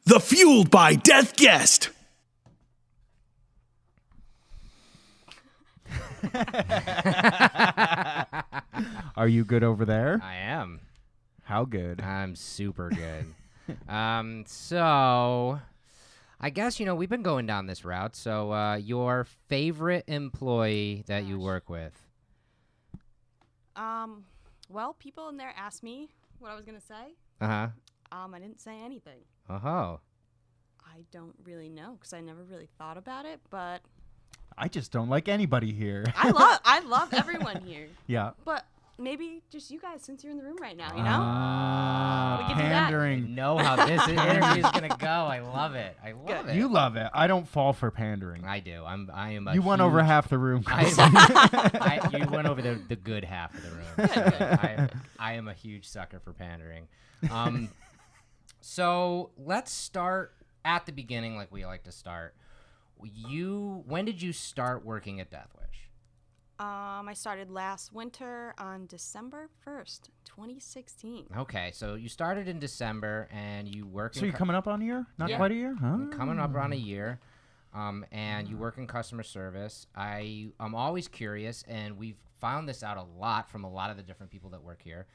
The Fueled by Death guest. Are you good over there? I am. How good? I'm super good. So I guess, we've been going down this route. So your favorite employee that you work with? Well, people in there asked me what I was going to say. Uh-huh. I didn't say anything. Oh. I don't really know because I never really thought about it, but I just don't like anybody here. I love everyone here. Yeah. But maybe just you guys since you're in the room right now, you know? We can do that. I Pandering. know how this interview is going to go. I love it. I love it. You love it. I don't fall for pandering. I do. I am a You won over half the room. You went over the good half of the room. I am a huge sucker for pandering. So let's start at the beginning like we like to start. When did you start working at Death Wish? I started last winter on December 1st, 2016. Okay, so you started in December and you work So you're coming up on a year? Not Yeah. quite a year? Huh? coming up on a year. And you work in customer service. I'm always curious, and we've found this out a lot from a lot of the different people that work here.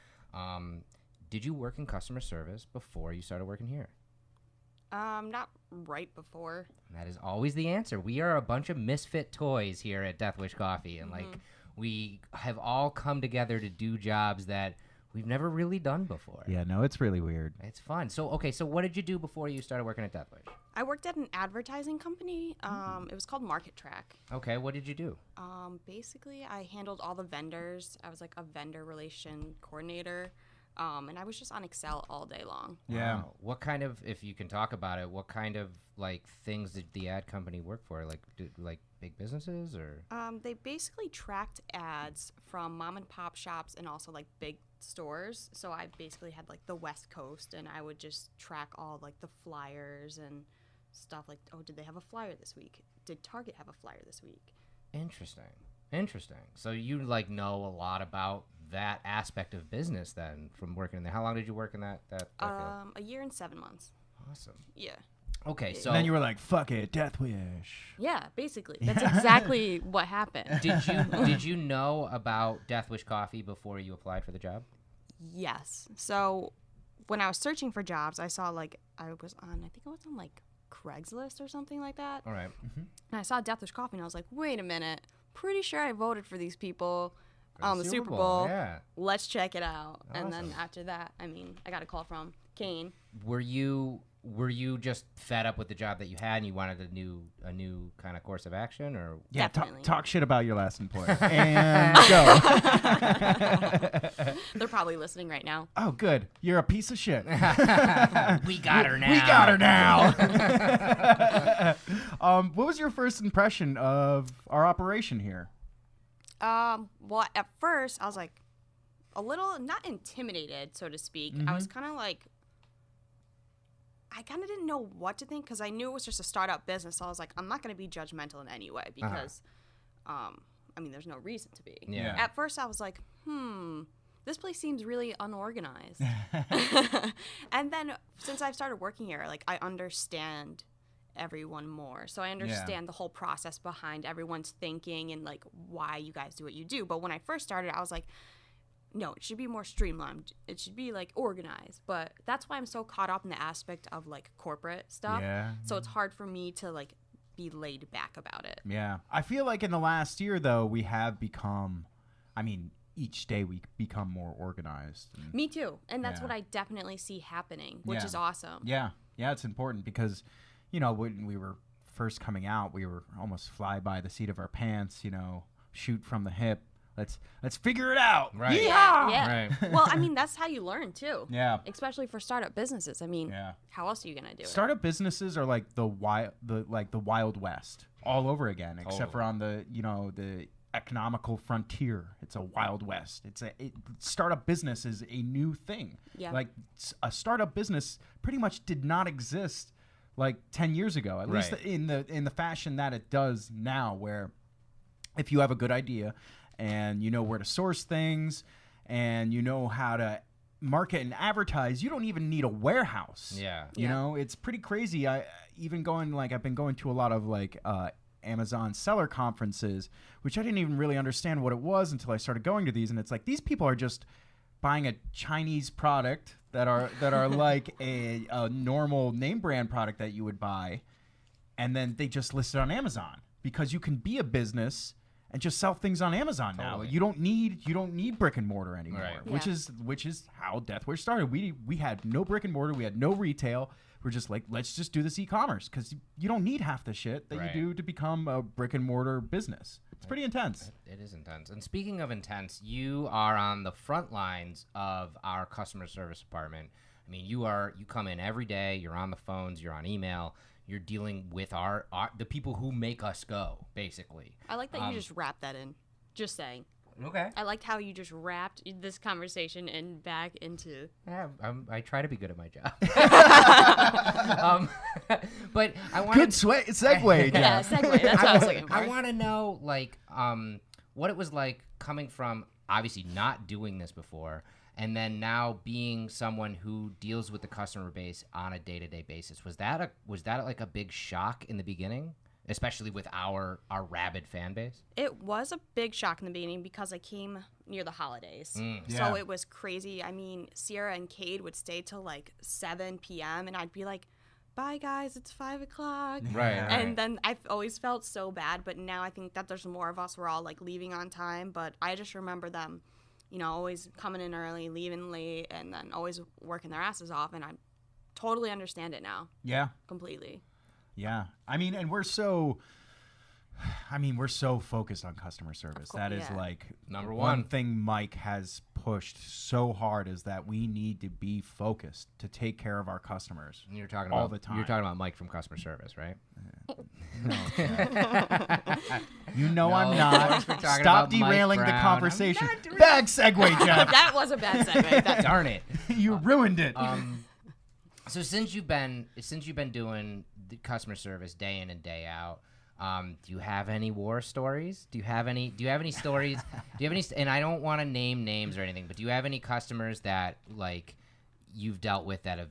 Did you work in customer service before you started working here? Not right before. That is always the answer. We are a bunch of misfit toys here at Death Wish Coffee, and we have all come together to do jobs that we've never really done before. Yeah, no, it's really weird. It's fun. So what did you do before you started working at Death Wish? I worked at an advertising company. It was called Market Track. Okay, what did you do? Basically, I handled all the vendors. I was like a vendor relation coordinator. And I was just on Excel all day long. Yeah. Wow. What kind of, if you can talk about it, what kind of things did the ad company work for? Like big businesses or? They basically tracked ads from mom and pop shops and also like big stores. So I basically had like the West Coast, and I would just track all like the flyers and stuff like, oh, did they have a flyer this week? Did Target have a flyer this week? Interesting. So you know a lot about that aspect of business then from working in there. How long did you work in that field? A year and 7 months. Awesome. Yeah. Okay, so And then you were like, fuck it, Death Wish. Yeah, basically. That's exactly what happened. did you know about Death Wish Coffee before you applied for the job? Yes. So when I was searching for jobs, I saw I think it was on Craigslist or something like that. All right. And I saw Death Wish Coffee, and I was like, wait a minute. Pretty sure I voted for these people on the Super Bowl. Yeah. Let's check it out. Awesome. And then after that, I got a call from Kane. Were you just fed up with the job that you had and you wanted a new kind of course of action, or? Yeah, Definitely. talk shit about your last employer. And go. They're probably listening right now. Oh, good. You're a piece of shit. We got her now. We got her now. What was your first impression of our operation here? Well, at first, I was like a little, not intimidated, so to speak. I was kind of like, I kind of didn't know what to think because I knew it was just a startup business. So I was like, I'm not going to be judgmental in any way because, there's no reason to be. Yeah. At first, I was like, this place seems really unorganized. And then since I've started working here, I understand everyone more. So I understand the whole process behind everyone's thinking and why you guys do what you do. But when I first started, I was like, no, it should be more streamlined. It should be organized. But that's why I'm so caught up in the aspect of corporate stuff. Yeah. So it's hard for me to be laid back about it. Yeah. I feel like in the last year, though, we have become, each day we become more organized. Me too. And that's Yeah. what I definitely see happening, which is awesome. Yeah. Yeah, it's important because, when we were first coming out, we were almost fly by the seat of our pants, shoot from the hip. Let's figure it out. Right. Yeehaw! Yeah. Right. Well, that's how you learn too. Yeah. Especially for startup businesses. How else are you gonna do it? Startup businesses are like the Wild West all over again, except for on the the economical frontier. It's a Wild West. Startup business is a new thing. Yeah. A startup business pretty much did not exist 10 years ago, at least in the fashion that it does now, where if you have a good idea and you know where to source things and you know how to market and advertise, you don't even need a warehouse. Yeah. You know, it's pretty crazy. I've been going to a lot of like Amazon seller conferences, which I didn't even really understand what it was until I started going to these. And it's like, these people are just buying a Chinese product that are like a normal name brand product that you would buy, and then they just list it on Amazon, because you can be a business and just sell things on Amazon now. You don't need brick and mortar anymore, Right. which is how Death Wish started. We had no brick and mortar, we had no retail. We're just like, let's just do this e-commerce, because you don't need half the shit that Right. you do to become a brick and mortar business. It's pretty intense. It is intense. And speaking of intense, you are on the front lines of our customer service department. I mean, you come in every day. You're on the phones. You're on email. You're dealing with the people who make us go, basically. I like that you just wrapped that in. Just saying. Okay. I liked how you just wrapped this conversation and back into. Yeah, I try to be good at my job. But I want Good segue, Yeah, Jeff. segue. That's what I was looking for. I want to know, like, what it was like coming from obviously not doing this before, and then now being someone who deals with the customer base on a day-to-day basis. Was that like a big shock in the beginning, especially with our rabid fan base? It was a big shock in the beginning because I came near the holidays. Yeah. So it was crazy. I mean, Sierra and Cade would stay till like 7 p.m. and I'd be like, bye guys, it's 5 o'clock. Right. And then I've always felt so bad, but now I think that there's more of us. We're all like leaving on time, but I just remember them, you know, always coming in early, leaving late, and then always working their asses off, and I totally understand it now. Yeah. Completely. Yeah. I mean, and we're so focused on customer service. That is yeah. like Number one one. thing Mike has pushed so hard, is that we need to be focused to take care of our customers. You're talking all about the time. You're talking about Mike from customer service, right? You know No, I'm of not. course we're talking Stop about Mike derailing the Brown. conversation. I'm not doing Bad segue, Jeff. That was a bad segue. That's Darn it. You ruined it. So since you've been doing the customer service day in and day out, do you have any war stories? Do you have any stories? Do you have any? And I don't want to name names or anything, but do you have any customers that like you've dealt with that have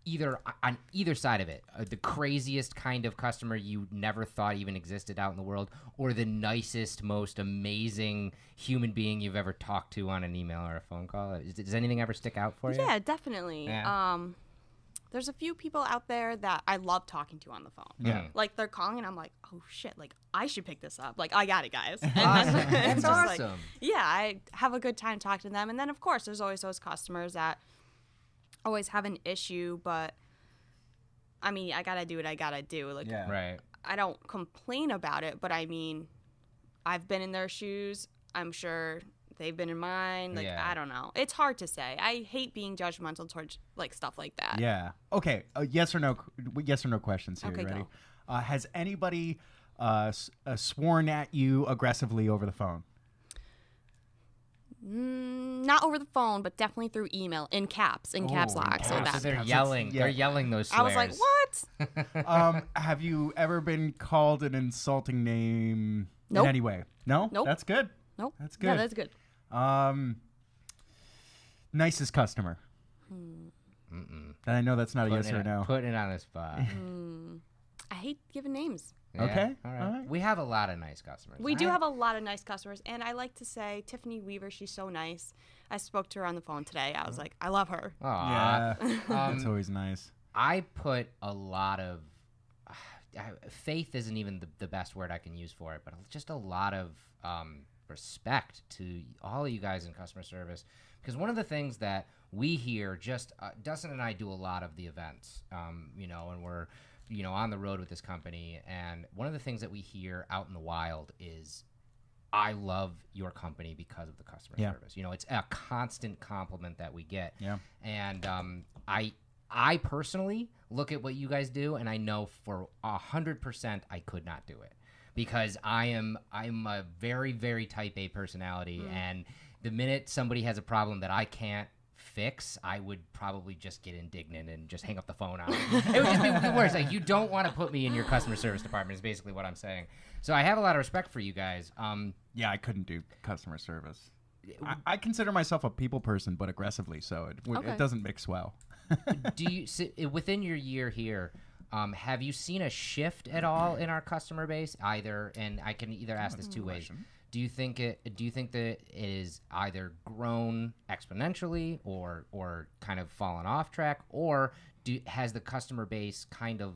either on either side of it, the craziest kind of customer you never thought even existed out in the world, or the nicest, most amazing human being you've ever talked to on an email or a phone call? Does anything ever stick out for you? Yeah, definitely. Yeah. There's a few people out there that I love talking to on the phone. Yeah. Like they're calling and I'm like, oh shit, like I should pick this up. Like I got it, guys. And Awesome. then That's it's just like, awesome. yeah, I have a good time talking to them. And then of course there's always those customers that always have an issue, but I mean, I gotta do what I gotta do. Like Yeah. Right. I don't complain about it, but I mean, I've been in their shoes. I'm sure they've been in mine. Like, Yeah. I don't know. It's hard to say. I hate being judgmental towards like stuff like that. Yeah. Okay. Yes or no questions here. Okay, Ready? go. Has anybody sworn at you aggressively over the phone? Not over the phone, but definitely through email, in caps lock. So So that they're That's- yelling. yeah. They're yelling those I swears. was like, what? Have you ever been called an insulting name Nope. in any way? No? Nope. That's good. Nope. That's good. Yeah, that's good. Nicest customer. And I know that's not a yes or no. Putting it on the spot. I hate giving names. Yeah, Okay, All right. all right. We have a lot of nice customers. We do have a lot of nice customers, and I like to say Tiffany Weaver, she's so nice. I spoke to her on the phone today. I was like, I love her. Aw. Yeah. That's always nice. I put a lot of faith isn't even the best word I can use for it, but just a lot of respect to all of you guys in customer service, because one of the things that we hear, just Dustin and I do a lot of the events, and we're on the road with this company, and one of the things that we hear out in the wild is, I love your company because of the customer service. It's a constant compliment that we get. Yeah. And I personally look at what you guys do, and I know for 100% I could not do it, because I'm a very, very type A personality, and the minute somebody has a problem that I can't fix, I would probably just get indignant and just hang up the phone on it. It would just be worse. Like, you don't want to put me in your customer service department is basically what I'm saying. So I have a lot of respect for you guys. Yeah, I couldn't do customer service. I consider myself a people person, but aggressively, so Okay. it doesn't mix well. do you within your year here? Have you seen a shift at all in our customer base? Either, and I can either ask this two ways. Do you think that it is either grown exponentially or kind of fallen off track, or has the customer base kind of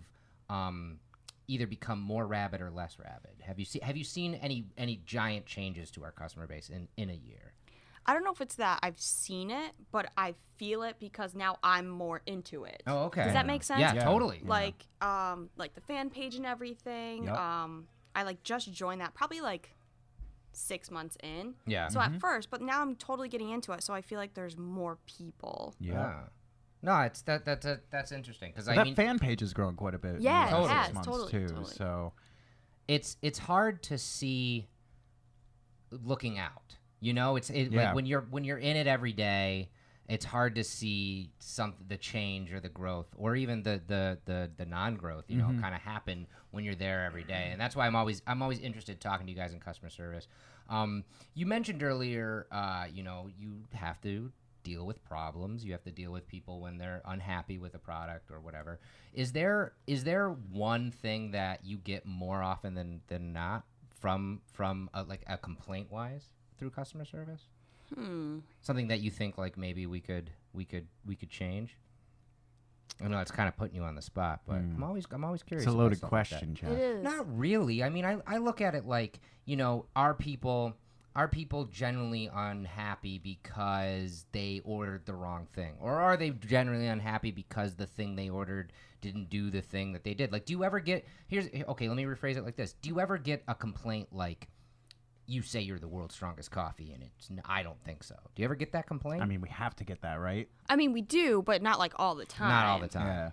either become more rabid or less rabid? Have you seen any giant changes to our customer base in a year? I don't know if it's that I've seen it, but I feel it because now I'm more into it. Oh, okay. Does that make sense? Yeah, totally. Like the fan page and everything. Yep. I like just joined that probably like 6 months in. Yeah. So at first, but now I'm totally getting into it. So I feel like there's more people. Yeah. No, it's that's interesting because That fan page has grown quite a bit. Yeah, in the it last has, 6 months totally, too. totally. So it's hard to see looking out. You know, Yeah. like when you're in it every day, it's hard to see the change or the growth or even the non-growth, you know, kind of happen when you're there every day. And that's why I'm always interested talking to you guys in customer service. You mentioned earlier, you know, you have to deal with problems. You have to deal with people when they're unhappy with a product or whatever. Is there one thing that you get more often than not from like a complaint wise through customer service? Something that you think like maybe we could change? I know it's kind of putting you on the spot, but I'm always curious. it's a about loaded stuff like that. question, Jeff. It is. Not really. I mean, I look at it like, you know, are people generally unhappy because they ordered the wrong thing? Or are they generally unhappy because the thing they ordered didn't do the thing that they did? Like, do you ever get, okay, let me rephrase it like this. Do you ever get a complaint like, you say you're the world's strongest coffee, and I don't think so. Do you ever get that complaint? I mean, we have to get that, right? I mean, we do, but not like all the time. Not all the time. Yeah.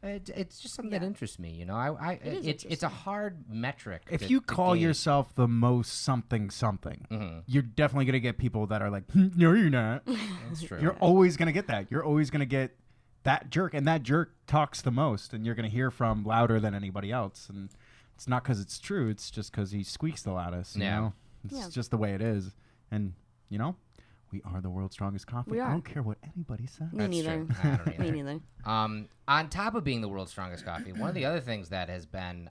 It's just something that interests me, you know. It's a hard metric. If you call yourself the most something, you're definitely going to get people that are like, no, you're not. That's true. You're always going to get that. You're always going to get that jerk, and that jerk talks the most, and you're going to hear from louder than anybody else. And it's not because it's true. It's just because he squeaks the loudest. You know? It's just the way it is. And, you know, we are the world's strongest coffee. We are. I don't care what anybody says. Me neither. I don't either. Me neither. On top of being the world's strongest coffee, one of the other things that has been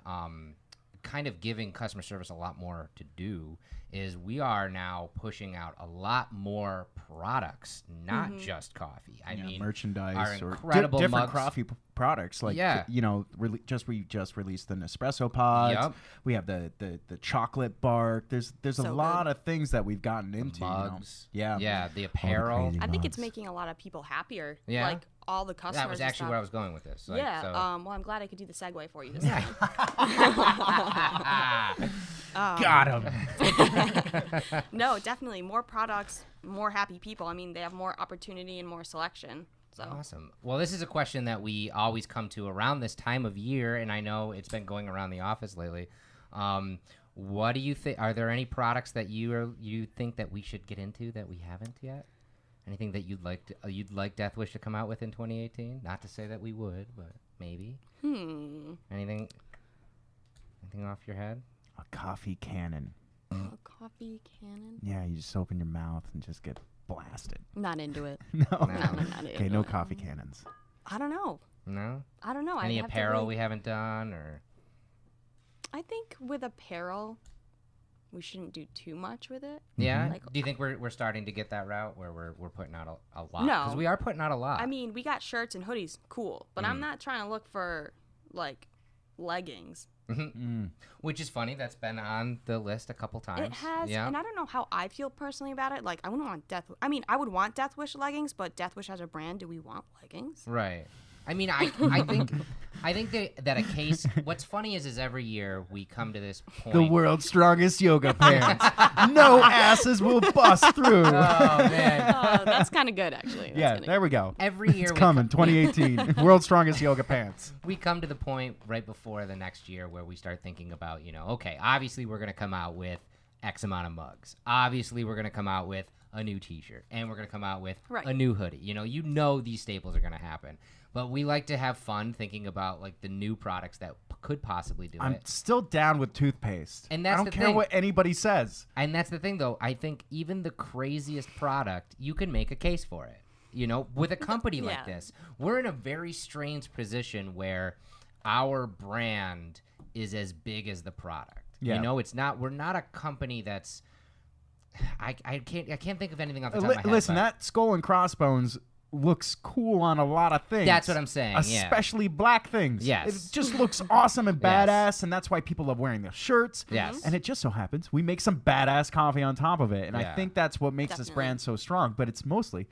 kind of giving customer service a lot more to do is we are now pushing out a lot more products, not just coffee. I mean, merchandise our or incredible different mugs. coffee products. Like, Yeah. you know, we just released the Nespresso pods. Yep. We have the chocolate bark. There's a So lot of things that we've gotten into. mugs. You know? Yeah, the apparel. crazy I think it's mugs. making a lot of people happier. Yeah? Like all the customers. That was and actually stuff. where I was going with this. Like, Yeah. so- Well, I'm glad I could do the segue for you this time. Got him. No, definitely more products, more happy people. I mean, they have more opportunity and more selection. So Awesome. Well, this is a question that we always come to around this time of year, and I know it's been going around the office lately. What do you think? Are there any products that you think that we should get into that we haven't yet? Anything that you'd like Death Wish to come out with in 2018? Not to say that we would, but maybe. Anything off your head? A coffee cannon. a coffee cannon. Yeah, you just open your mouth and just get blasted. Not into it. No. Not Okay, into no it. coffee cannons. I don't know. No. I don't know. Any I'd have to apparel really- we haven't done, or I think with apparel, we shouldn't do too much with it. yeah? Like- Do you think we're starting to get that route where we're putting out a lot? No. because we are putting out a lot. I mean, we got shirts and hoodies, cool, but I'm not trying to look for like leggings. Which is funny. That's been on the list a couple times. It has, Yeah. and I don't know how I feel personally about it. Like, I wouldn't want I mean, I would want Death Wish leggings, but Death Wish as a brand, do we want leggings? Right. I mean, I think that a case. What's funny is every year we come to this point. The world's strongest yoga pants. No asses will bust through. Oh man. Oh, that's kind of good, actually. That's Yeah, kinda there we go. Every year It's we coming, 2018. World's strongest yoga pants. we come to the point right before the next year where we start thinking about, okay, obviously we're going to come out with X amount of mugs. Obviously we're going to come out with a new t-shirt, and we're going to come out with Right. a new hoodie. You know these staples are going to happen. But we like to have fun thinking about like the new products that could possibly do I'm it. still down with toothpaste. And that's I don't the care thing. what anybody says. And that's the thing, though. I think even the craziest product, you can make a case for it. With a company like this, we're in a very strange position where our brand is as big as the product. Yeah. We're not a company that's. I can't think of anything off the top of my head. Listen, but that skull and crossbones looks cool on a lot of things. That's what I'm saying. Especially black things. Yes. It just looks awesome and Yes. badass, and that's why people love wearing the shirts. Yes. And it just so happens we make some badass coffee on top of it, and I Yeah. think that's what makes this Definitely. brand so strong. But it's mostly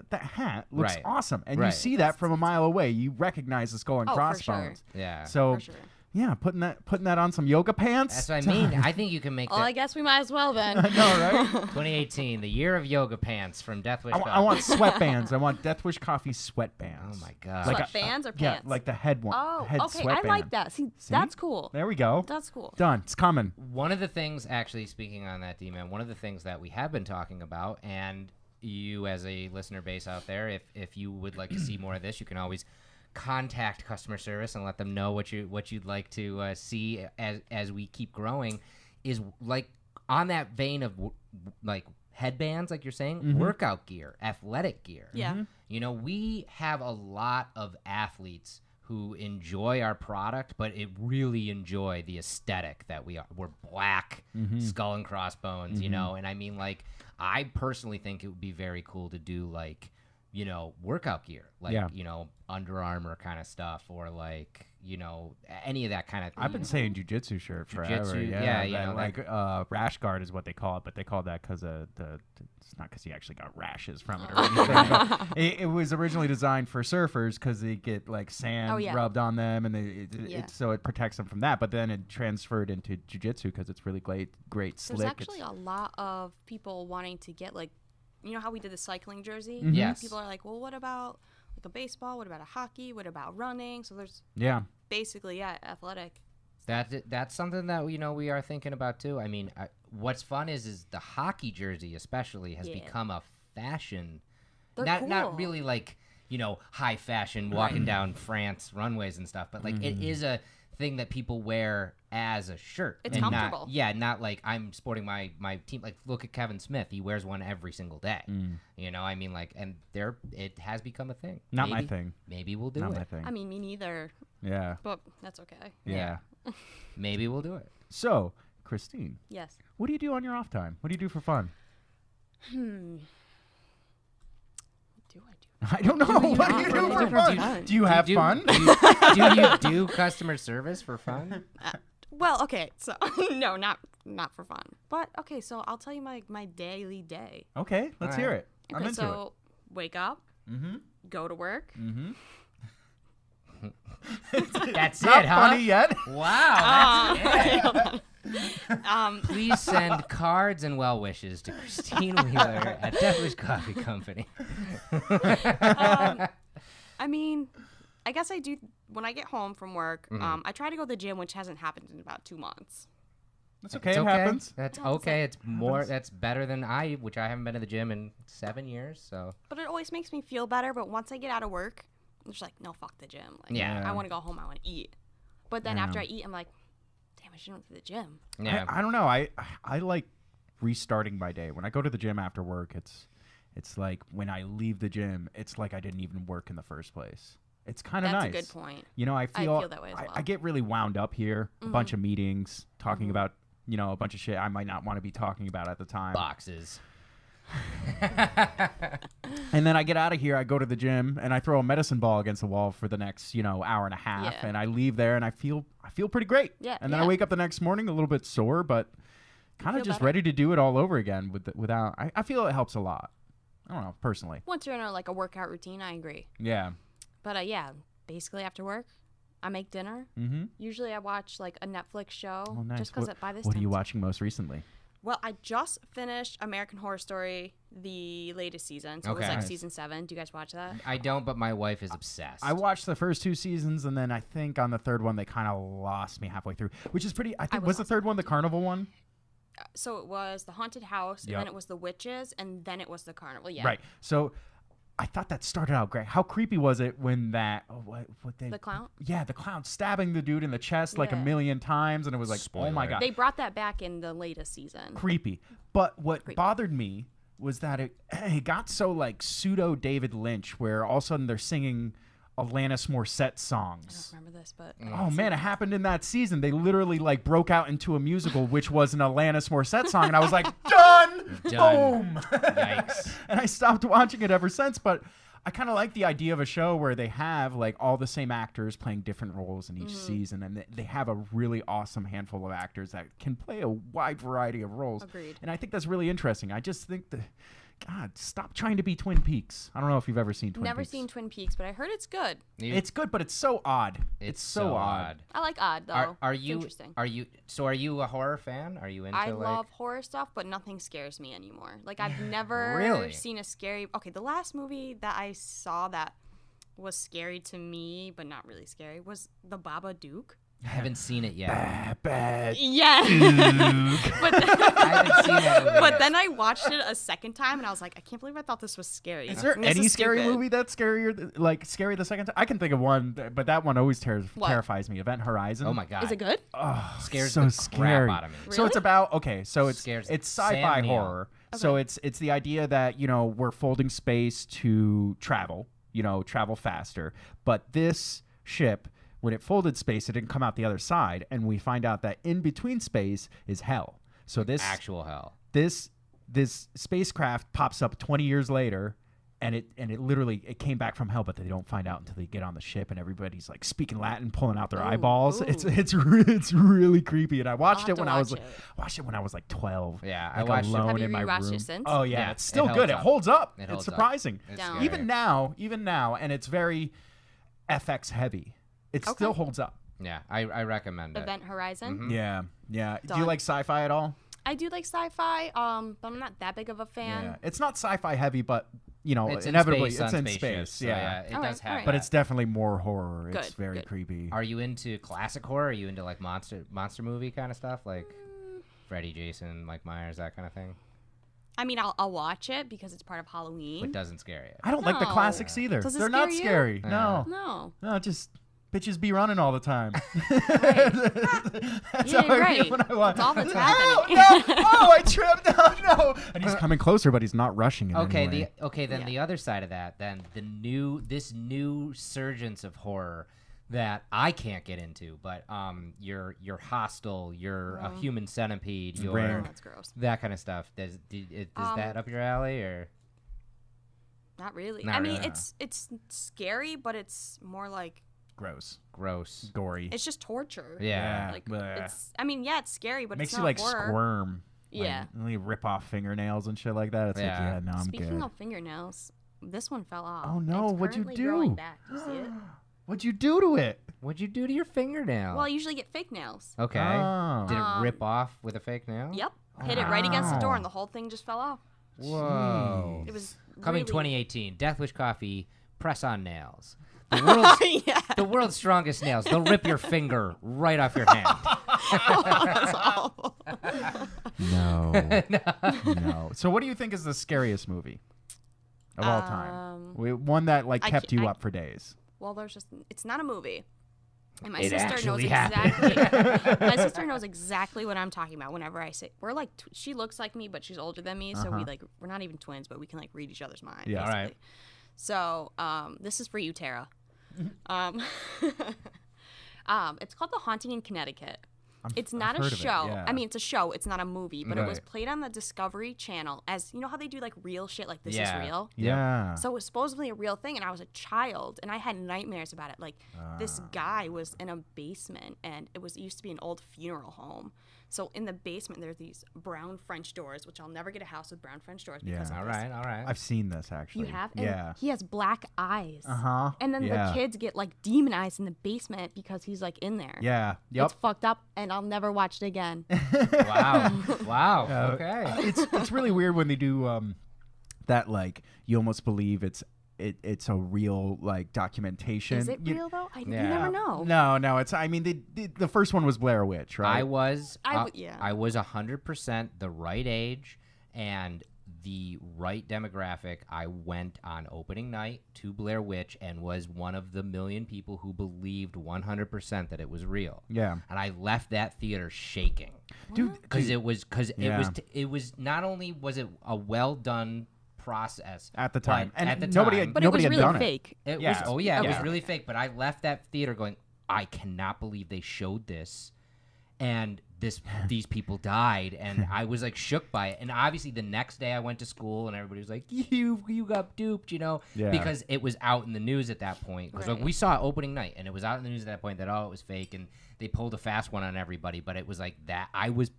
that hat looks Right. awesome, and you Right. see that from a mile away. You recognize the skull and Oh, for sure. crossbones. Yeah. So. For sure. Yeah, putting that on some yoga pants. That's what I mean. I think you can make Well, I that. guess we might as well then. I know, right? 2018, the year of yoga pants from Death Wish. I want sweatbands. I want Death Wish Coffee sweatbands. Oh my god. Like Sweatbands or Yeah, pants? like the head one. Oh, head okay. I sweatband. like that. See, that's cool. There we go. That's cool. Done. It's coming. One of the things, actually, speaking on that, D-Man, one of the things that we have been talking about, and you as a listener base out there, if you would like to see more of this, you can always contact customer service and let them know what you'd like to see as we keep growing. Is like on that vein of like headbands, like you're saying, workout gear, athletic gear. Yeah. We have a lot of athletes who enjoy our product, but it really enjoy the aesthetic that we're black, skull and crossbones, and I mean, like, I personally think it would be very cool to do like, workout gear, like, Under Armour kind of stuff, or like, any of that kind of thing. I've been saying jujitsu shirt forever. Jiu-jitsu, Yeah, yeah, like rash guard is what they call it, but they call that because it's not because he actually got rashes from it or anything. But it was originally designed for surfers because they get like sand rubbed on them, and so it protects them from that. But then it transferred into jujitsu because it's really great, slick. There's actually a lot of people wanting to get like, how we did the cycling jersey? Yes. People are like, well, what about like a baseball? What about a hockey? What about running? So there's basically, athletic. That's something that we are thinking about too. I mean, what's fun is the hockey jersey especially has become a fashion. They're not cool. really like high fashion walking down France runways and stuff, but like it is a thing that people wear as a shirt. It's and comfortable. Not like I'm sporting my team. Like, look at Kevin Smith; he wears one every single day. I mean, like, and it has become a thing. Not my thing. Maybe we'll do Not it. my thing. I mean, me neither, Yeah. but that's okay. Yeah. Maybe we'll do it. So, Kristine, Yes. what do you do on your off time? What do you do for fun? What do I do? I don't know. What do you do for fun? Do you have fun? Do you do customer service for fun? Well, okay, so no, not for fun. But okay, so I'll tell you my daily day. Okay, let's hear it. I'm Okay, into so wake up, go to work. That's Not it, huh? funny yet. Wow, that's it. Um, Please send cards and well wishes to Kristine Wheeler at Death Wish Coffee Company. I mean, I guess I do when I get home from work. I try to go to the gym, which hasn't happened in about 2 months. That's okay. It's It happens. That's Happens, okay. It's more. That's better than which I haven't been to the gym in 7 years. So But it always makes me feel better. But once I get out of work, I'm just like, no, fuck the gym. Like, Yeah. I want to go home. I want to eat. But then after I eat, I'm like, damn, I should have went to the gym. yeah, I don't know. I like restarting my day. When I go to the gym after work, it's like when I leave the gym, it's like I didn't even work in the first place. It's kind of That's nice. a good point. I feel that way as well. I get really wound up here. A bunch of meetings talking about a bunch of shit I might not want to be talking about at the time. boxes. And then I get out of here, I go to the gym, and I throw a medicine ball against the wall for the next, hour and a half. Yeah. And I leave there, and I feel pretty great. Yeah, And then I yeah. wake up the next morning a little bit sore, but kind of feel just better. ready to do it all over again without. I feel it helps a lot. I don't know, personally. Once you're in a workout routine, I agree. Yeah. But basically after work, I make dinner. Mm-hmm. Usually I watch a Netflix show. Oh, nice. Just because What- by this What time are you it's- watching most recently? Well, I just finished American Horror Story, the latest season. So it was Okay. like Nice. season 7. Do you guys watch that? I don't, but my wife is obsessed. I watched the first 2 seasons, and then I think on the third one they kind of lost me halfway through, which is pretty. I think was the third one the carnival one? So it was the haunted house, and Yep. then it was the witches, and then it was the carnival. Yeah. Right. So I thought that started out great. How creepy was it when that The clown? Yeah, the clown stabbing the dude in the chest like a Yeah. million times, and it was like, oh my Spoiler. god, They brought that back in the latest season. creepy. But what bothered me was that it got so like pseudo David Lynch, where all of a sudden they're singing Alanis Morissette I don't songs. remember this, but Oh man, it happened in that season. They literally like broke out into a musical, which was an Alanis Morissette song, and I was like, done, Done. boom. Yikes. And I stopped watching it ever since. But I kind of like the idea of a show where they have like all the same actors playing different roles in each season, and they have a really awesome handful of actors that can play a wide variety of roles. Agreed. And I think that's really interesting. I just think God, stop trying to be Twin Peaks. I don't know if you've ever seen Twin Peaks. never seen Twin Peaks, but I heard it's good. It's good, but it's so odd. It's so odd. I like odd though. Are It's you interesting? are you a horror fan? Are you into I like love horror stuff, but nothing scares me anymore. Like I've never Really? seen a scary. Okay, the last movie that I saw that was scary to me, but not really scary, was the Babadook. I haven't seen it yet. Bad. Yeah. but I haven't seen that movie but yet. then I watched it a second time, and I was like, I can't believe I thought this was scary. Is there This any is scary stupid. movie that's scarier, like scary the second time? I can think of one, but that one always What? terrifies me. Event Horizon. Oh my god. Is it good? Oh, Scares so the scary. crap out of me. So it's Really? about so it's Scares sci-fi Sam Neill. horror. So it's the idea that we're folding space to travel, travel faster. But this ship, when it folded space, it didn't come out the other side, and we find out that in between space is hell. So this Actual hell. this spacecraft pops up 20 years later, and it literally came back from hell, but they don't find out until they get on the ship, and everybody's like speaking Latin, pulling out their eyeballs. ooh. It's really creepy, and I watched have it to when I was watch like 12. Yeah, I like watched it. alone Have you in my rewatched room. it since? Oh yeah, Yeah, it's still it good. holds It up. holds up. It It's holds up. surprising. It's Down. scary. Even now, and it's very FX heavy. It Okay. still holds up. Yeah, I recommend it. Event Horizon. Mm-hmm. Yeah. Do you Done. like sci-fi at all? I do like sci-fi, but I'm not that big of a fan. Yeah. It's not sci-fi heavy, but It's inevitably in space it's on in spaceships, space. so Yeah. it All does right, have. all But that. it's definitely more horror. It's Good, very good. creepy. Are you into classic horror? Are you into like monster movie kind of stuff, like Freddy, Jason, Mike Myers, that kind of thing? I mean, I'll watch it because it's part of Halloween. But doesn't scare you. I don't like the No. classics either. Does it They're not scare you? scary. Yeah. No. No. No, just bitches be running all the time. That's Yeah, how I right. feel when I watch. That's all that's Oh, happening. no. Oh, I tripped. Oh, no. And he's coming closer, but he's not rushing in Okay, any way. then Yeah. the other side of that, then this new surgence of horror that I can't get into, but you're Hostel, you're a Human Centipede, you're Ring. Oh, that's gross. that kind of stuff. Is that up your alley or? Not really. Not I mean, really. it's scary, but it's more like Gross. Gross. Gory. it's just torture. Yeah. Like Bleh. it's. I mean, yeah, it's scary, but Makes it's you not like horror. squirm. Yeah. Like, you rip off fingernails and shit like that. It's Yeah. like, yeah, no, I'm Speaking good. of fingernails, this one fell off. Oh, no, It's what'd you currently do? Growing back. Do you see it? What'd you do to it? What'd you do to your fingernail? Well, I usually get fake nails. okay. Oh. Did it rip off with a fake nail? Yep. Hit it right against the door, Wow. and the whole thing just fell off. Whoa. It was Coming really... 2018, Death Wish Coffee, press on nails. The world's, yeah. the world's strongest nails. They'll rip your finger right off your hand. That's awful. No. No. So what do you think is the scariest movie of all time? One that like I kept can't- you I- up for days. Well, it's not a movie. And my It sister knows actually happened. exactly. My sister knows exactly what I'm talking about whenever I say we're like. She looks like me, but she's older than me, so we're not even twins, but we can like read each other's mind. Yeah. All basically. right. So this is for you, Tara. It's called The Haunting in Connecticut. It's not I've a heard of it, show. yeah. I mean, it's a show. It's not a movie, but it was Right. played on the Discovery Channel as you know how they do like real shit, like This Yeah. Is Real. Yeah. So it was supposedly a real thing, and I was a child, and I had nightmares about it. Like this guy was in a basement, and it used to be an old funeral home. So in the basement, there's these brown French doors, which I'll never get a house with brown French doors because Yeah. of All this. right, all right. I've seen this actually. You have? And Yeah. He has black eyes. Uh-huh. And then Yeah. the kids get like demonized in the basement because he's like in there. Yeah. Yep. It's fucked up, and I'll never watch it again. Wow. Wow. Okay. It's really weird when they do that, like you almost believe it's a real like documentation. Is it real though? You Yeah. never know. No, it's I mean the first one was Blair Witch, right? I was I w- yeah. I was 100% the right age, and the right demographic, I went on opening night to Blair Witch and was one of the million people who believed 100% that it was real. Yeah. And I left that theater shaking. Dude, Because it was not only was it a well done process at the time, but and at the nobody time, had, But nobody it was had really done fake. it Yeah. was it was Okay. really fake. But I left that theater going, I cannot believe they showed this, and these people died, and I was like shook by it. And obviously the next day I went to school, and everybody was like, you got duped, Yeah. because it was out in the news at that point. Because Right. we saw it opening night, and it was out in the news at that point that it was fake, and they pulled a fast one on everybody. But it was like that. I was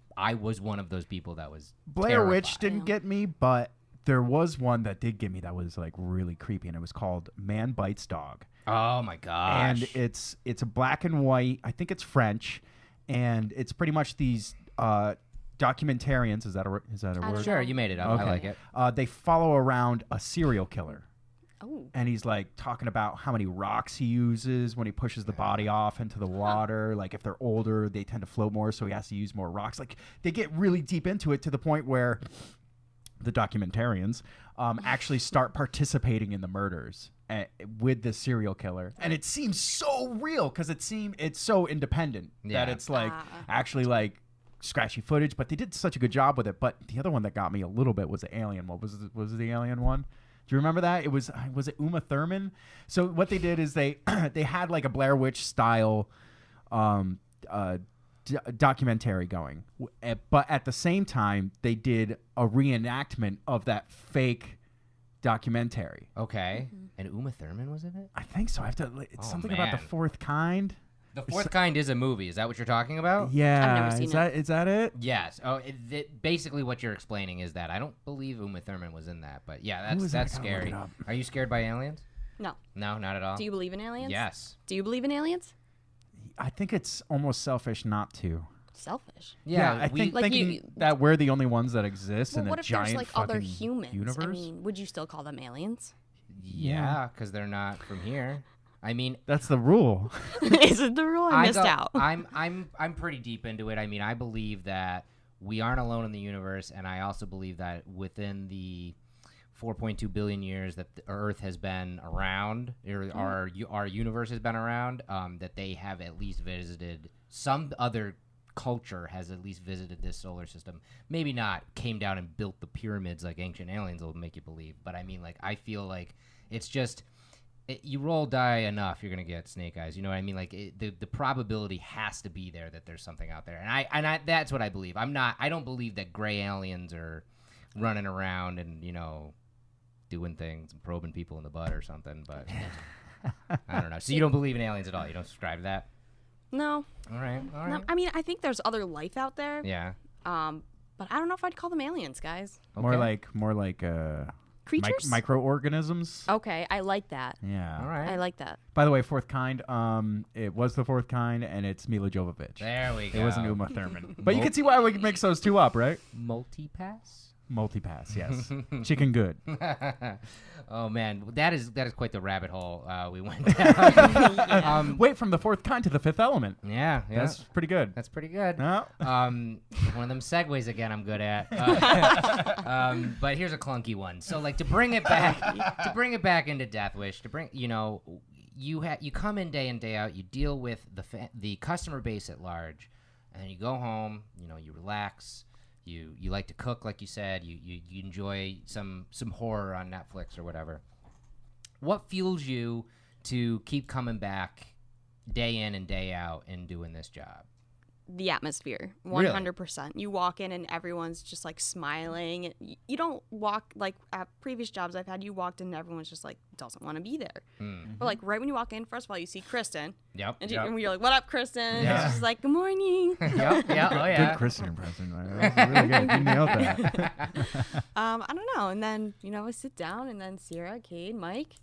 one of those people that was Blair Witch terrified. didn't get me, but there was one that did get me that was like really creepy, and it was called Man Bites Dog. Oh my gosh! And it's a black and white. I think it's French, and it's pretty much these documentarians. Is that a don't word? Sure, you made it up. I like it. They follow around a serial killer. Oh. And he's like talking about how many rocks he uses when he pushes the body off into the water. Like if they're older, they tend to float more, so he has to use more rocks. Like they get really deep into it to the point where the documentarians actually start participating in the murders with the serial killer. And it seems so real because it's so independent that Yeah. it's like actually like scratchy footage, but they did such a good job with it. But the other one that got me a little bit was the alien. What was the alien one? Do you remember that? It was it Uma Thurman? So what they did is they they had like a Blair Witch style documentary going, but at the same time they did a reenactment of that fake documentary. Okay. And Uma Thurman was in it? I think so. I have to. It's Oh, something about the man. fourth kind. The Fourth Kind is a movie. Is that what you're talking about? Yeah, never seen is that it? Yes. Oh, basically what you're explaining is that I don't believe Uma Thurman was in that, but yeah, Who that's is that? that's I gotta look scary. it up. Are you scared by aliens? No. No, not at all. Do you believe in aliens? Yes. Do you believe in aliens? I think it's almost selfish not to. Selfish. I think Like thinking you- that we're the only ones that exist Well, in what a if giant there's like fucking other humans? universe. I mean, would you still call them aliens? Yeah, because they're not from here. I mean, That's the rule. Is it the rule? I missed out. I'm pretty deep into it. I mean, I believe that we aren't alone in the universe, and I also believe that within the 4.2 billion years that the Earth has been around, or our universe has been around, that they have at least visited some other culture has at least visited this solar system. Maybe not came down and built the pyramids like ancient aliens will make you believe, but I mean, like, I feel like it's just. You roll die enough, you're gonna get snake eyes. You know what I mean? Like the probability has to be there that there's something out there, and I that's what I believe. I don't believe that gray aliens are running around and doing things and probing people in the butt or something. But I don't know. So you don't believe in aliens at all? You don't subscribe to that? No. All right. No. I mean, I think there's other life out there. Yeah. But I don't know if I'd call them aliens, guys. More Okay. like Creatures? microorganisms. Okay, I like that. Yeah. All right. I like that. By the way, fourth kind. It was the fourth kind, and it's Mila Jovovich. There we go. It wasn't Uma Thurman. But you can see why we mix those two up, right? Multipass. Multipass, yes. Chicken good. Oh man, that is quite the rabbit hole we went down. Wait, from the fourth kind to the fifth element. Yeah. That's pretty good. That's pretty good. No? One of them segues again I'm good at. But here's a clunky one. So like to bring it back into Death Wish, you come in day out, you deal with the customer base at large, and then you go home, you relax. You like to cook, like you said. You enjoy some horror on Netflix or whatever. What fuels you to keep coming back day in and day out and doing this job? The atmosphere, 100%. You walk in and everyone's just like smiling. You don't walk like at previous jobs I've had. You walked in and everyone's just like doesn't want to be there. But like right when you walk in, first of all, you see Kristen. Yep. And you're like, "What up, Kristen?" Yeah. It's just like, "Good morning." Yep. Yeah. Oh yeah. Good Kristen impression. That was really good. You nailed that. I don't know. And then we sit down, and then Sierra, Cade, Mike.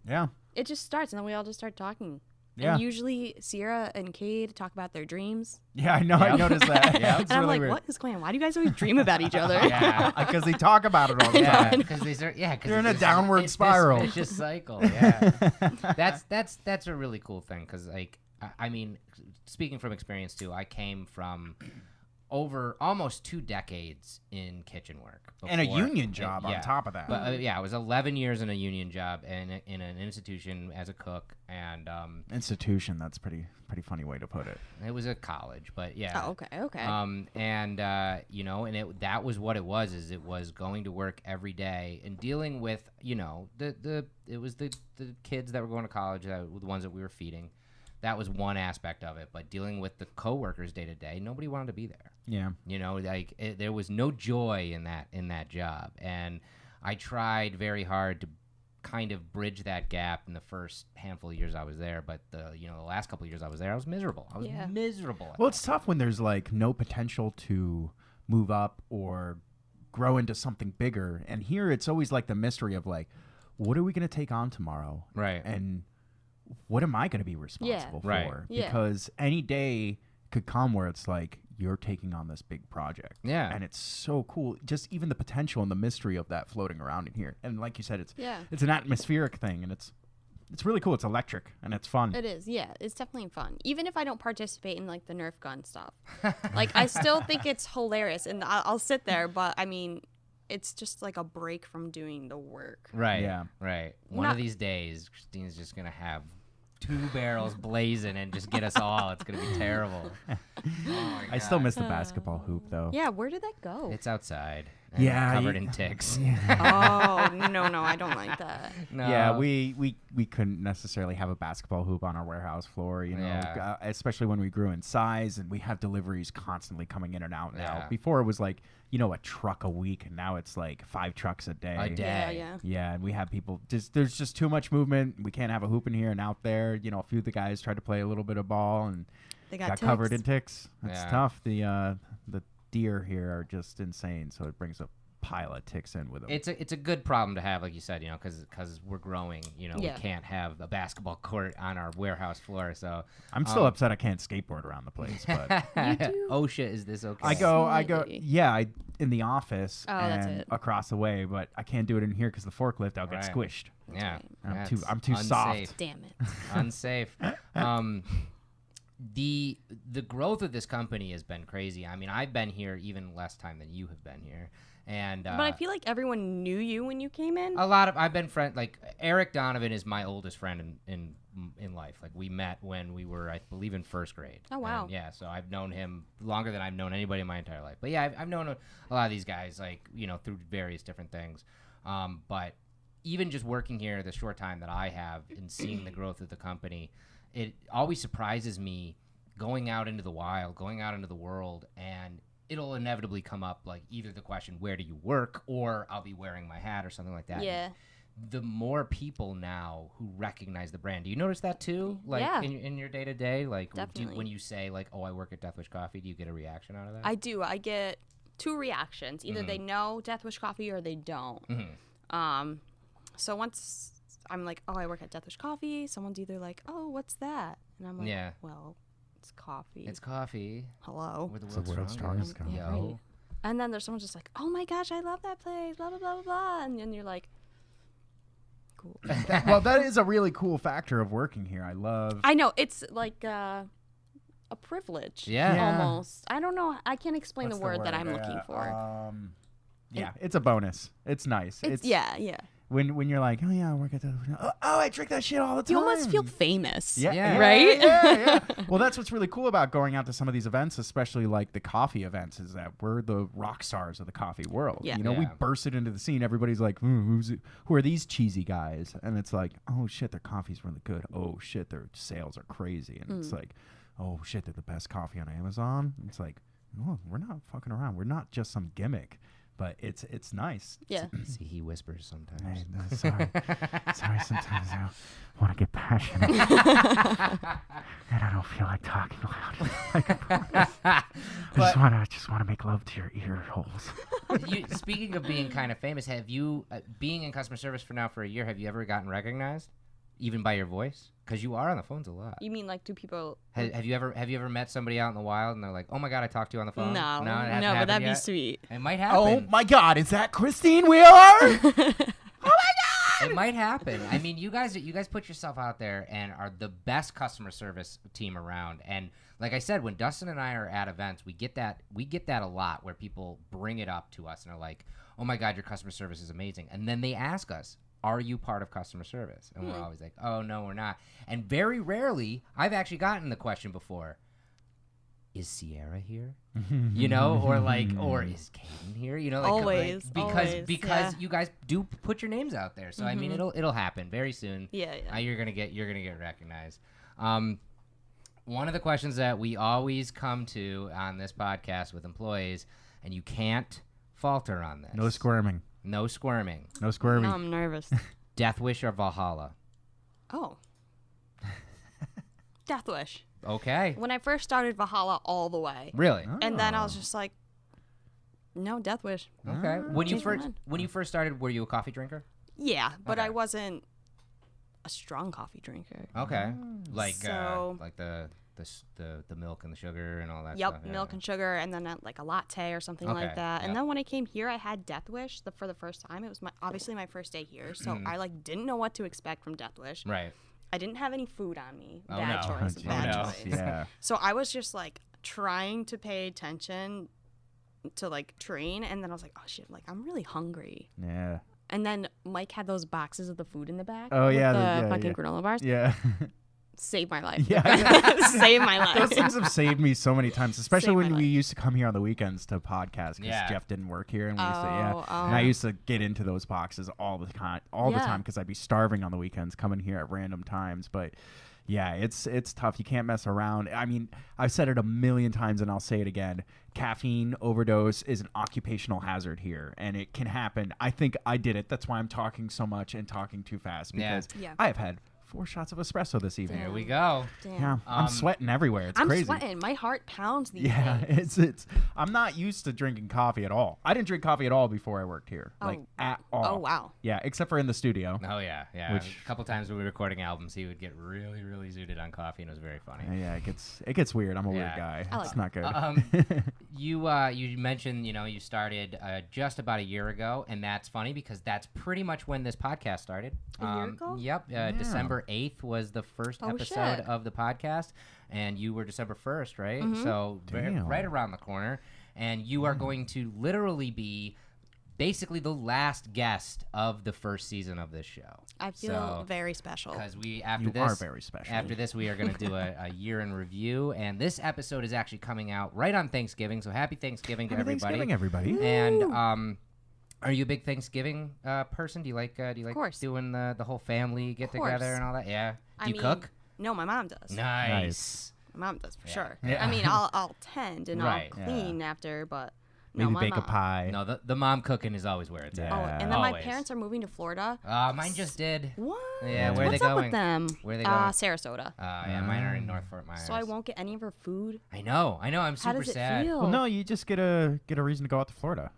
Yeah. It just starts, and then we all just start talking. Yeah. And usually Sierra and Cade talk about their dreams. Yeah, I know. I noticed that. Yeah, it's And I'm really like, weird. "What is going on? Why do you guys always dream about each other?" Yeah. Because they talk about it all the Yeah, time. because You're in a downward spiral. It's just cycle. Yeah, that's a really cool thing because, like, I mean, speaking from experience too, I came from over almost 2 decades in kitchen work. And a before- union job on yeah. top of that. But I was 11 years in a union job and in an institution as a cook, and Institution, that's pretty funny way to put it. it was a college, but yeah. Oh, okay. And that was what it was. Is it was going to work every day and dealing with the kids that were going to college, that were the ones that we were feeding. That was one aspect of it, but dealing with the coworkers day to day, nobody wanted to be there. Yeah. There was no joy in that job, and I tried very hard to kind of bridge that gap in the first handful of years I was there. But the last couple of years I was there, I was miserable. I was miserable. Well, it's tough when there's like no potential to move up or grow into something bigger. And here it's always like the mystery of like, what are we going to take on tomorrow? Right. And what am I going to be responsible for? Right. Yeah. Because any day could come where it's like you're taking on this big project. Yeah. And it's so cool. Just even the potential and the mystery of that floating around in here. And like you said, it's an atmospheric thing, and it's really cool. It's electric and it's fun. It is, yeah. It's definitely fun. Even if I don't participate in like the Nerf gun stuff, like I still think it's hilarious, and I'll sit there. But I mean, it's just like a break from doing the work. Right. Yeah. Right. One of these days, Christine's just gonna have 2 barrels blazing and just get us all. It's gonna be terrible. I still miss the basketball hoop though. Yeah, where did that go? It's outside. And Yeah, covered in ticks. Oh no, I don't like that. No. Yeah, we couldn't necessarily have a basketball hoop on our warehouse floor, Yeah. Especially when we grew in size, and we have deliveries constantly coming in and out now. Yeah. Before it was like, a truck a week, and now it's like 5 trucks a day. A day. Yeah. Yeah, and we have people there's just too much movement. We can't have a hoop in here and out there. A few of the guys tried to play a little bit of ball and They got covered in ticks. ticks. It's Yeah. tough. The deer here are just insane, so it brings a pile of ticks in with them. It's a good problem to have, like you said, because we're growing. We Yeah. can't have a basketball court on our warehouse floor. So I'm still upset I can't skateboard around the place, but OSHA, is this okay? I go, Slightly. yeah, in the office Oh, that's and it. across the way, but I can't do it in here because the forklift, I'll get Right. squished. Yeah, I'm that's too soft. unsafe. Damn it. Unsafe. The growth of this company has been crazy. I mean, I've been here even less time than you have been here, and But I feel like everyone knew you when you came in. I've been like Eric Donovan is my oldest friend in life. Like we met when we were, I believe, in 1st grade. Oh, wow. And yeah, so I've known him longer than I've known anybody in my entire life. But yeah, I've known a lot of these guys, like through various different things. But even just working here the short time that I have and seeing the growth of the company, it always surprises me going out into the wild, going out into the world, and it'll inevitably come up like either the question, where do you work, or I'll be wearing my hat or something like that. Yeah. The more people now who recognize the brand. Do you notice that too? Like Yeah. in your day to day? Like Definitely. when you say like, oh, I work at Death Wish Coffee, do you get a reaction out of that? I do. I get 2 reactions. Either they know Death Wish Coffee or they don't. So once I'm like, oh, I work at Death Wish Coffee, someone's either like, oh, what's that? And I'm like, Yeah. well, it's coffee. It's coffee. Hello. We're the It's the world's world's strongest. strongest Yo. coffee. Right. And then there's someone just like, oh my gosh, I love that place, blah, blah, blah, blah, blah. And then you're like, cool. Well, that is a really cool factor of working here. I love. I know. It's like a privilege. Yeah. Yeah. Almost. I don't know. I can't explain What's the word that I'm looking for. Yeah, it's a bonus. It's nice. It's yeah. when you're like, oh yeah, I work at the. Oh, I drink that shit all the time. You almost feel famous. Yeah. Right? Yeah. Well, that's what's really cool about going out to some of these events, especially like the coffee events, is that we're the rock stars of the coffee world. Yeah. We Yeah. bursted into the scene. Everybody's like, who are these cheesy guys? And it's like, oh shit, their coffee's really good. Oh shit, their sales are crazy. And it's like, oh shit, they're the best coffee on Amazon. It's like, no, we're not fucking around. We're not just some gimmick. But it's nice. Yeah. See, he whispers sometimes. Hey, no, sorry. Sometimes I want to get passionate, and I don't feel like talking loud. I just want to make love to your ear holes. Speaking of being kind of famous, have you, being in customer service for a year, have you ever gotten recognized, even by your voice? Because you are on the phones a lot. You mean like, do people? Have you ever met somebody out in the wild and they're like, oh my god, I talked to you on the phone? No, it hasn't but happened that'd be yet? sweet. It might happen. Oh my God, is that Kristine Wheeler? It It might happen. I mean, you guys put yourself out there and are the best customer service team around. And like I said, when Dustin and I are at events, we get that a lot where people bring it up to us and are like, "Oh my God, your customer service is amazing." And then they ask us, "Are you part of customer service?" And we're always like, "Oh no, we're not." And very rarely, I've actually gotten the question before, "Is Sierra here?" You know, or is Caden here? You know, like, always, because yeah. you guys do put your names out there. So I mean, it'll happen very soon. Yeah. You're gonna get recognized. One of the questions that we always come to on this podcast with employees, and you can't falter on this. No squirming. No squirming. No squirming. I'm nervous. Death Wish or Valhalla? Oh. Death Wish. Okay. When I first started, Valhalla all the way. Really? And then I was just like, no, Death Wish. Okay. When you Change my mind. first started, were you a coffee drinker? Yeah, but Okay. I wasn't a strong coffee drinker. Okay. Like So- like the milk and the sugar and all that Yep, stuff. milk and sugar, and then like a latte or something Okay, like that. yep. And then when I came here, I had Death Wish for the first time. It was obviously my first day here, so I like didn't know what to expect from Death Wish. Right. I didn't have any food on me. Oh, Bad no. choice. Oh, Bad no. choice. Yeah. So I was just like trying to pay attention to like train, and then I was like, oh shit, like I'm really hungry. Yeah. And then Mike had those boxes of the food in the back. Oh, with yeah, the yeah, fucking yeah. granola bars. Yeah. Saved my life. Yeah. Saved my life. Those things have saved me so many times, especially Saved my when we life. used to come here on the weekends to podcast because Yeah. Jeff didn't work here, and we used to, Oh, and I used to get into those boxes all the time, Yeah. because I'd be starving on the weekends, coming here at random times. But yeah, it's tough. You can't mess around. I mean, I've said it a million times, and I'll say it again. Caffeine overdose is an occupational hazard here, and it can happen. I think I did it. That's why I'm talking so much and talking too fast, Yeah. because Yeah. I have had 4 shots of espresso this evening. There we go. Damn. Yeah, I'm sweating everywhere. It's I'm crazy. sweating. My heart pounds these Yeah, days. it's. I'm not used to drinking coffee at all. I didn't drink coffee at all before I worked here, like Oh. at all. Oh, wow. Yeah, except for in the studio. Oh yeah, yeah. Which- A couple times when we were recording albums, he would get really, really zooted on coffee, and it was very funny. Yeah, it gets weird. I'm a weird Yeah. guy. I like It's not good. You mentioned you started just about a year ago, and that's funny because that's pretty much when this podcast started. A year ago? Yep. December 8th was the first Oh, episode shit. of the podcast, and you were December 1st, right? Mm-hmm. So Damn. right around the corner, and you are going to literally be basically the last guest of the first season of this show. I feel So- very special. Because after You this are very special. After this, we are going to do a year in review, and this episode is actually coming out right on Thanksgiving. So happy Thanksgiving to Happy everybody! Thanksgiving, everybody. And are you a big Thanksgiving person? Do you like course. doing the whole family get course. together and all that? Yeah. Do you mean, cook? No, my mom does. Nice. My mom does for Yeah. sure. Yeah. I mean, I'll tend and Right. I'll clean after, but no, Maybe my bake mom. a pie. No, the mom cooking is always where it's Yeah. Oh, at. and then my Always. parents are moving to Florida. Mine just did. What? Yeah, where are What's they up going? with them? Where are they going? Sarasota. Yeah, mine are in North Fort Myers. So I won't get any of her food. I know. I'm How super does it sad. feel? Well, no, you just get a reason to go out to Florida.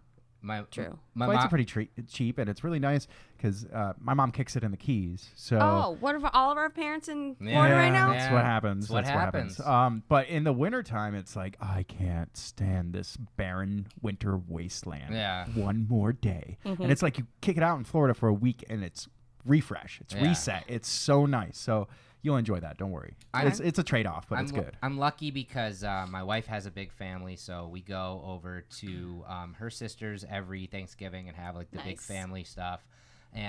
True. My Flights mom, are pretty cheap, and it's really nice because my mom kicks it in the Keys. So Oh, what are all of our parents in Yeah. Florida right now? That's Yeah. what happens. That's what That's what happens. But in the wintertime, it's like, I can't stand this barren winter wasteland. Yeah. One more day. Mm-hmm. And it's like you kick it out in Florida for a week, and it's refresh. It's Yeah. reset. It's so nice. So you'll enjoy that. Don't worry. It's a trade-off, but it's good. I'm lucky because my wife has a big family, so we go over to her sisters every Thanksgiving and have like the big Nice. family stuff.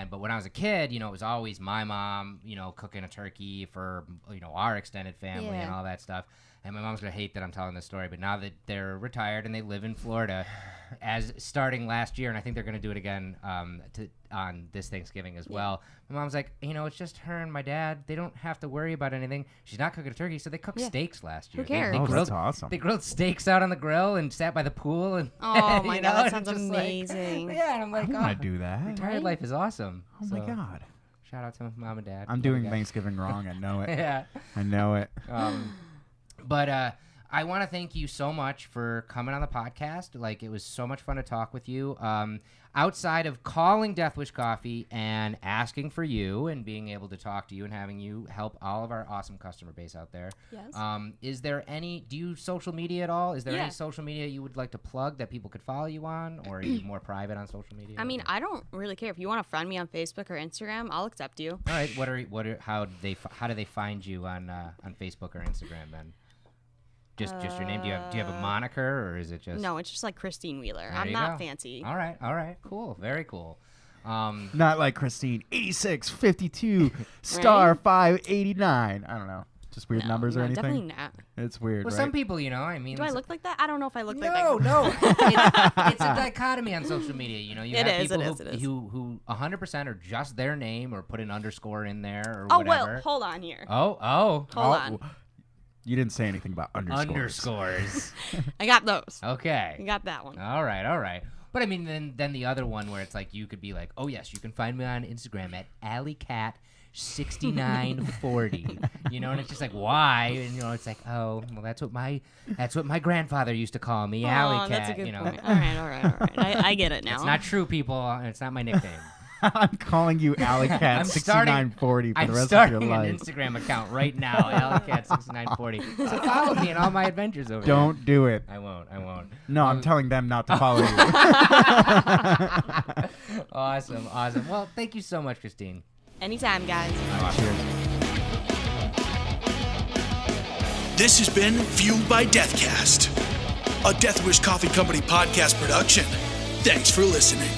But when I was a kid, it was always my mom, cooking a turkey for our extended family and Yeah. all that stuff. And my mom's gonna hate that I'm telling this story, but now that they're retired and they live in Florida, as starting last year, and I think they're gonna do it again on this Thanksgiving as well. My mom's like, it's just her and my dad. They don't have to worry about anything. She's not cooking a turkey, so they cooked Yeah. steaks last year. Who cares? They Oh, grilled, that's awesome. They grilled steaks out on the grill and sat by the pool. And Oh my you God, know, that and sounds it's just like- amazing. yeah, and I'm like, I want to do that. retired Right? life is awesome. Oh, my So, God. Shout out to mom and dad. I'm Love doing you guys. Thanksgiving wrong. I know it. Yeah. I know it. But I want to thank you so much for coming on the podcast. Like, it was so much fun to talk with you. Outside of calling Death Wish Coffee and asking for you and being able to talk to you and having you help all of our awesome customer base out there, is there do you social media at all? Is there any social media you would like to plug that people could follow you on, or are you more private on social media? I mean, I don't really care. If you want to friend me on Facebook or Instagram, I'll accept you. All right. How do they find you on Facebook or Instagram then? Just your name? Do you have a moniker, or is it just? No, it's just like Kristine Wheeler. There I'm you not go. fancy. All right, cool, very cool. Not like Kristine, 86, 52, star 589. I don't know. Just weird numbers or anything? Definitely not. It's weird, Well, right? some people, I mean. Do I look like that? I don't know if I look like that. No. It's a dichotomy on social media. You have people who 100% are just their name or put an underscore in there or whatever. Well, hold on here. Hold on. You didn't say anything about underscores. I got those. Okay. I got that one. All right. But I mean, then the other one where it's like you could be like, oh yes, you can find me on Instagram at alleycat6940. And it's just like, why? And it's like, oh, well, that's what my grandfather used to call me, Alley Cat. That's a good point. All right. I get it now. It's not true, people. It's not my nickname. I'm calling you alleycat6940 for the rest of your life. I'm starting an Instagram account right now, alleycat6940. So follow me in all my adventures over there. Don't do it. I won't. No, I'm telling them not to follow you. Awesome. Well, thank you so much, Kristine. Anytime, guys. Cheers. This has been Fueled by Deathcast, a Death Wish Coffee Company podcast production. Thanks for listening.